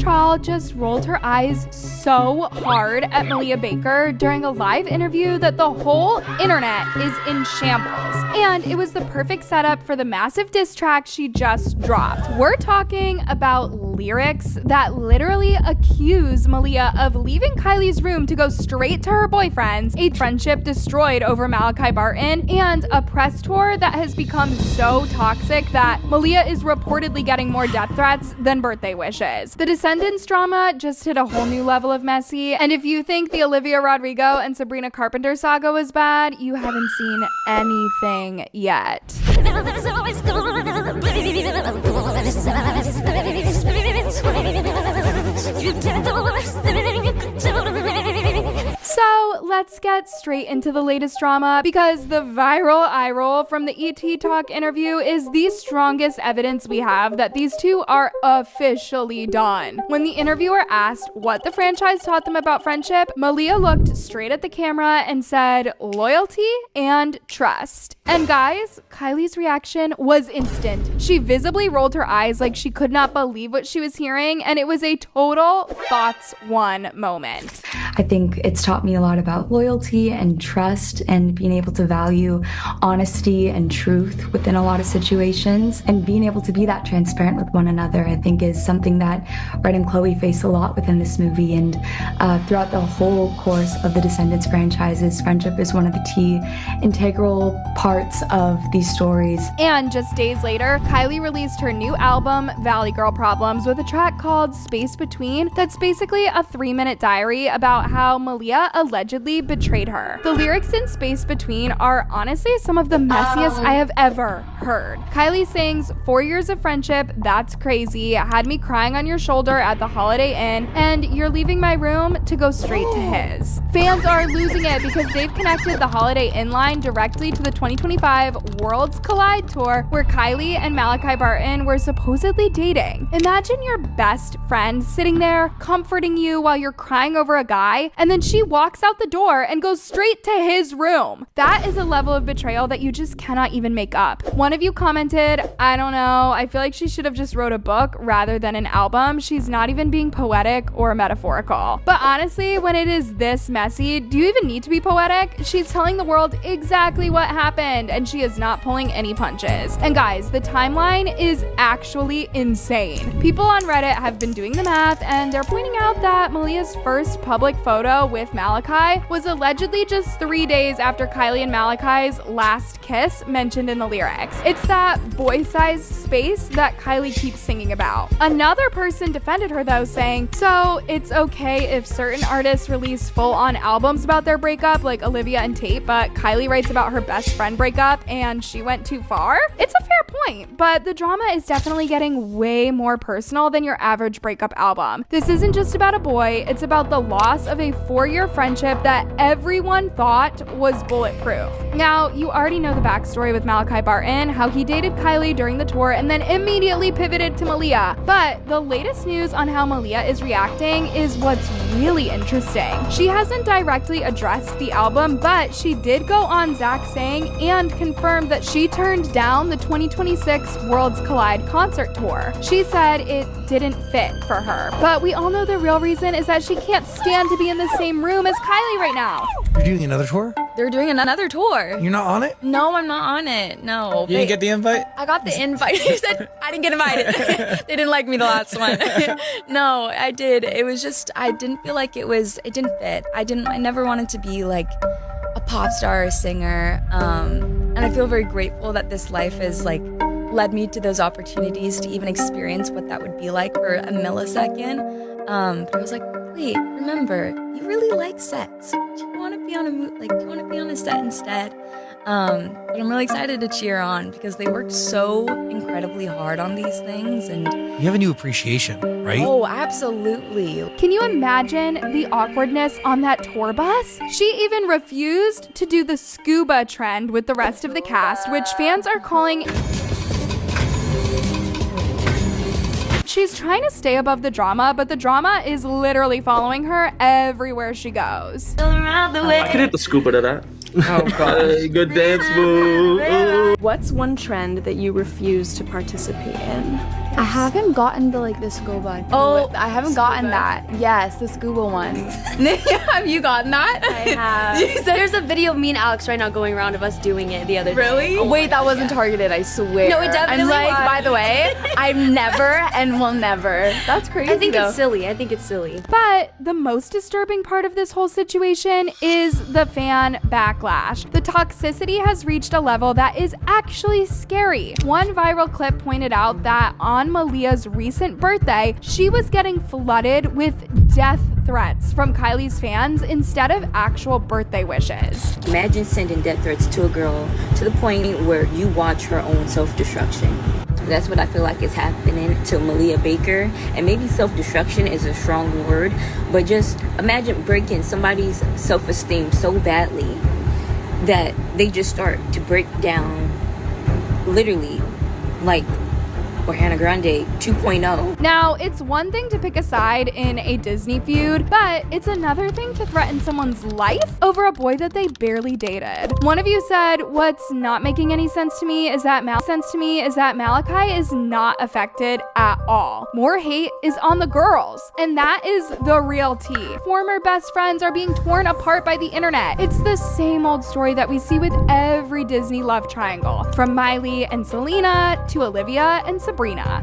Trawl just rolled her eyes so hard at Maila Baker during a live interview that the whole internet is in shambles. And it was the perfect setup for the massive diss track she just dropped. We're talking about lyrics that literally accuse Maila of leaving Kylie's room to go straight to her boyfriend's, a friendship destroyed over Malachi Barton, and a press tour that has become so toxic that Maila is reportedly getting more death threats than birthday wishes. The Descendants drama just hit a whole new level of messy, and if you think the Olivia Rodrigo and Sabrina Carpenter saga was bad, you haven't seen anything yet. So let's get straight into the latest drama, because the viral eye roll from the ET Talk interview is the strongest evidence we have that these two are officially done. When the interviewer asked what the franchise taught them about friendship, Maila looked straight at the camera and said, loyalty and trust. And guys, Kylie's reaction was instant. She visibly rolled her eyes like she could not believe what she was hearing, and it was a total thoughts one moment. I think it's taught me a lot about loyalty and trust and being able to value honesty and truth within a lot of situations, and being able to be that transparent with one another, I think, is something that Red and Chloe face a lot within this movie. And throughout the whole course of the Descendants franchises, friendship is one of the key integral parts of these stories. And just days later, Kylie released her new album, Valley Girl Problems, with a track called Space Between that's basically a 3-minute diary about how Maila allegedly betrayed her. The lyrics in Space Between are honestly some of the messiest I have ever heard. Kylie sings, 4 years of friendship, that's crazy, had me crying on your shoulder at the Holiday Inn, and you're leaving my room to go straight to his. Fans are losing it because they've connected the Holiday Inn line directly to the 2025 Worlds Collide tour, where Kylie and Malachi Barton were supposedly dating. Imagine your best friend sitting there comforting you while you're crying over a guy, and then she walks out the door and goes straight to his room. That is a level of betrayal that you just cannot even make up. One of you commented, I don't know, I feel like she should have just wrote a book rather than an album. She's not even being poetic or metaphorical. But honestly, when it is this messy, do you even need to be poetic? She's telling the world exactly what happened, and she is not pulling any punches. And guys, the timeline is actually insane. People on Reddit have been doing the math, and they're pointing out that Malia's first public photo with Malachi was allegedly just 3 days after Kylie and Malachi's last kiss mentioned in the lyrics. It's that boy-sized space that Kylie keeps singing about. Another person defended her though, saying, so it's okay if certain artists release full-on albums about their breakup, like Olivia and Tate, but Kylie writes about her best friend breakup and she went too far? It's a fair point, but the drama is definitely getting way more personal than your average breakup album. This isn't just about a boy, it's about the loss of a 4-year friendship that everyone thought was bulletproof. Now, you already know the backstory with Malachi Barton, how he dated Kylie during the tour and then immediately pivoted to Maila. But the latest news on how Maila is reacting is what's really interesting. She hasn't directly addressed the album, but she did go on Zach Sang and confirmed that she turned down the 2026 Worlds Collide concert tour. She said it didn't fit for her. But we all know the real reason is that she can't stand to be in the same room as Kylie right now. You're doing another tour? They're doing another tour. You're not on it? No, I'm not on it. No. You didn't get the invite? I got the invite. You said I didn't get invited. They didn't like me the last one. No, I did. It was just, I didn't feel like it didn't fit. I never wanted to be like a pop star or a singer. And I feel very grateful that this life has like led me to those opportunities to even experience what that would be like for a millisecond. But I was like, wait, remember, you really like sets. Do you want to be on a set instead? But I'm really excited to cheer on because they worked so incredibly hard on these things, and you have a new appreciation, right? Oh, absolutely. Can you imagine the awkwardness on that tour bus? She even refused to do the scuba trend with the rest of the cast, which fans are calling... She's trying to stay above the drama, but the drama is literally following her everywhere she goes. I could hit the scuba to that. Oh, God. Good dance move. What's one trend that you refuse to participate in? I haven't gotten the scuba. Oh, I haven't gotten that. Yes, the scuba one. Have you gotten that? I have. There's a video of me and Alex right now going around of us doing it the other day. Really? Wait, that wasn't targeted, I swear. No, it definitely I'm like, was. by the way, I'm never and will never. That's crazy. I think it's silly. But the most disturbing part of this whole situation is the fan backlash. The toxicity has reached a level that is actually scary. One viral clip pointed out that on Malia's recent birthday, she was getting flooded with death threats from Kylie's fans instead of actual birthday wishes. Imagine sending death threats to a girl to the point where you watch her own self-destruction. That's what I feel like is happening to Malia Baker. And maybe self-destruction is a strong word, but just imagine breaking somebody's self-esteem so badly that they just start to break down, literally, like Hannah Grande 2.0. Now, it's one thing to pick a side in a Disney feud, but it's another thing to threaten someone's life over a boy that they barely dated. One of you said, what's not making any sense to me is that Malachi is not affected at all. More hate is on the girls, and that is the real tea. Former best friends are being torn apart by the internet. It's the same old story that we see with every Disney love triangle, from Miley and Selena to Olivia and Sabrina.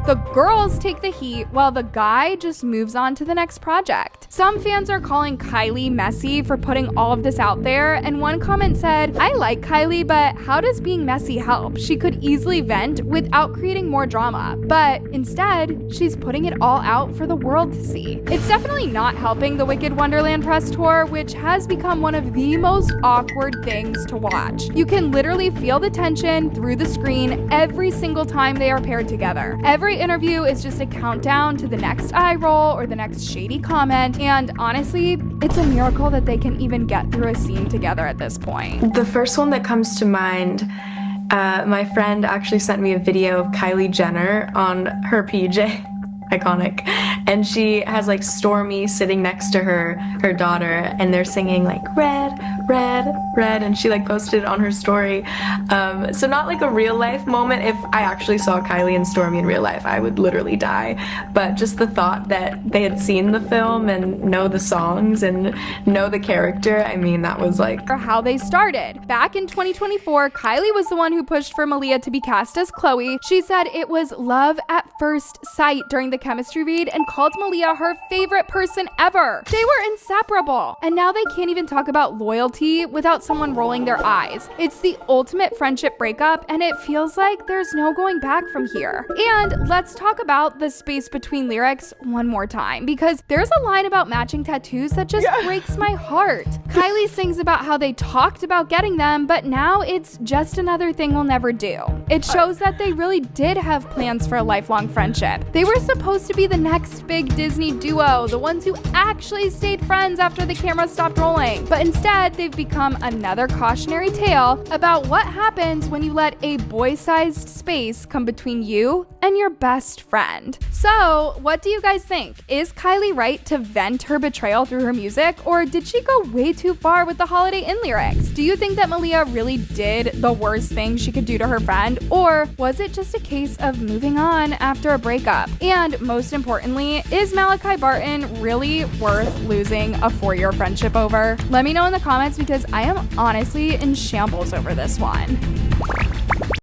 The girls take the heat while the guy just moves on to the next project. Some fans are calling Kylie messy for putting all of this out there, and one comment said, I like Kylie, but how does being messy help? She could easily vent without creating more drama, but instead, she's putting it all out for the world to see. It's definitely not helping the Wicked Wonderland press tour, which has become one of the most awkward things to watch. You can literally feel the tension through the screen every single time they are paired together. Every interview is just a countdown to the next eye roll or the next shady comment, and honestly, it's a miracle that they can even get through a scene together at this point. The first one that comes to mind, my friend actually sent me a video of Kylie Jenner on her PJ. Iconic. And she has Stormy sitting next to her daughter, and they're singing red, red, red, and she posted it on her story. So not a real life moment. If I actually saw Kylie and Stormy in real life, I would literally die. But just the thought that they had seen the film and know the songs and know the character, I mean, that was how they started. Back in 2024, Kylie was the one who pushed for Malia to be cast as Chloe. She said it was love at first sight during the chemistry read and called Malia her favorite person ever. They were inseparable. And now they can't even talk about loyalty without someone rolling their eyes. It's the ultimate friendship breakup, and it feels like there's no going back from here. And let's talk about the space between lyrics one more time, because there's a line about matching tattoos that just breaks my heart. Kylie sings about how they talked about getting them, but now it's just another thing we'll never do. It shows that they really did have plans for a lifelong friendship. They were supposed to be the next big Disney duo, the ones who actually stayed friends after the camera stopped rolling. But instead, they've become another cautionary tale about what happens when you let a boy-sized space come between you and your best friend. So, what do you guys think? Is Kylie right to vent her betrayal through her music, or did she go way too far with the Holiday Inn lyrics? Do you think that Malia really did the worst thing she could do to her friend, or was it just a case of moving on after a breakup? And most importantly, is Malachi Barton really worth losing a 4-year friendship over? Let me know in the comments, because I am honestly in shambles over this one.